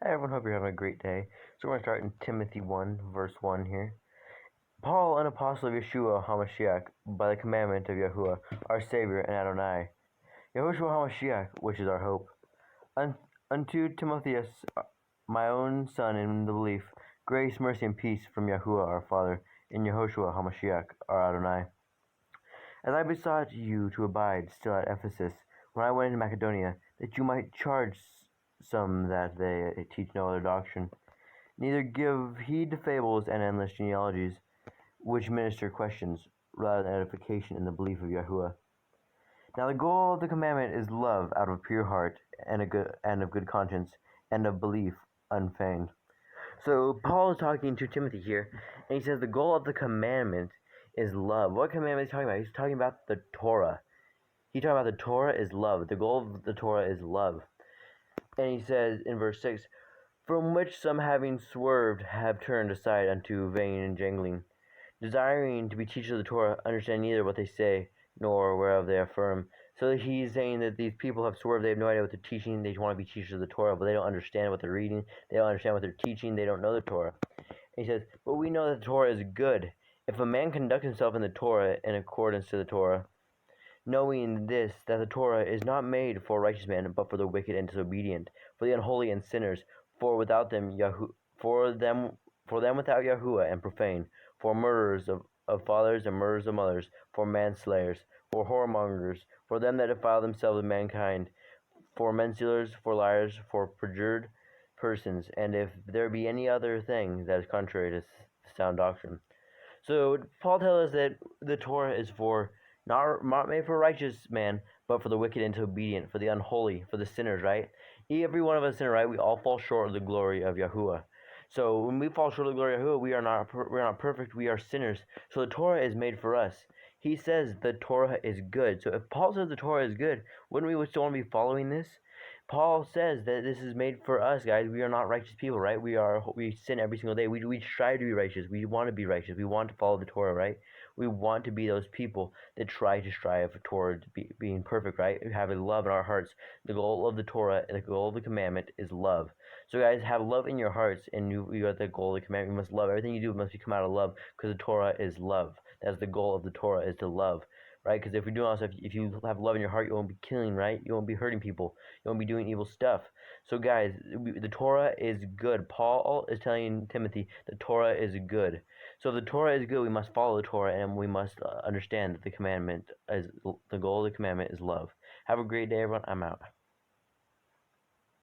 Hi everyone, hope you're having a great day. So we're going to start in Timothy 1, verse 1 here. Paul, an apostle of Yeshua HaMashiach, by the commandment of Yahuwah, our Savior and Adonai, Yahushua HaMashiach, which is our hope. Unto Timotheus, my own son in the belief, grace, mercy, and peace from Yahuwah our Father, in Yahushua HaMashiach, our Adonai. As I besought you to abide still at Ephesus, when I went into Macedonia, that you might charge some that they teach no other doctrine, neither give heed to fables and endless genealogies, which minister questions, rather than edification in the belief of Yahuwah. Now the goal of the commandment is love out of a pure heart, and of good conscience, and of belief unfeigned. So Paul is talking to Timothy here, and he says the goal of the commandment is love. What commandment is he talking about? He's talking about the Torah. He's talking about the Torah is love. The goal of the Torah is love. And he says in verse 6, from which some having swerved have turned aside unto vain and jangling, desiring to be teachers of the Torah, understand neither what they say, nor whereof they affirm. So he's saying that these people have swerved, they have no idea what they're teaching, they want to be teachers of the Torah, but they don't understand what they're reading, they don't understand what they're teaching, they don't know the Torah. And he says, but we know that the Torah is good. If a man conduct himself in the Torah in accordance to the Torah, knowing this, that the Torah is not made for a righteous man, but for the wicked and disobedient, for the unholy and sinners, for without them for them without Yahuwah and profane, for murderers of fathers and murderers of mothers, for manslayers, for whoremongers, for them that defile themselves with mankind, for menstealers, for liars, for perjured persons, and if there be any other thing that is contrary to sound doctrine. So Paul tells us that the Torah is for not made for a righteous man, but for the wicked and disobedient, for the unholy, for the sinners, right? Every one of us sinner, right? We all fall short of the glory of Yahuwah. So when we fall short of the glory of Yahuwah, we are not perfect. We are sinners. So the Torah is made for us. He says the Torah is good. So if Paul says the Torah is good, wouldn't we still want to be following this? Paul says that this is made for us, guys. We are not righteous people, right? We sin every single day. We strive to be righteous. We want to be righteous. We want to follow the Torah, right? We want to be those people that try to strive toward being perfect, right? Having love in our hearts. The goal of the Torah and the goal of the commandment is love. So guys, have love in your hearts, and you got the goal of the commandment. You must love. Everything you do must come out of love, because the Torah is love. That's the goal of the Torah, is to love. Right? Because if you're doing all this stuff, if you have love in your heart, you won't be killing, right? You won't be hurting people. You won't be doing evil stuff. So guys, the Torah is good. Paul is telling Timothy the Torah is good. So if the Torah is good, we must follow the Torah, and we must understand that the goal of the commandment is love. Have a great day, everyone. I'm out.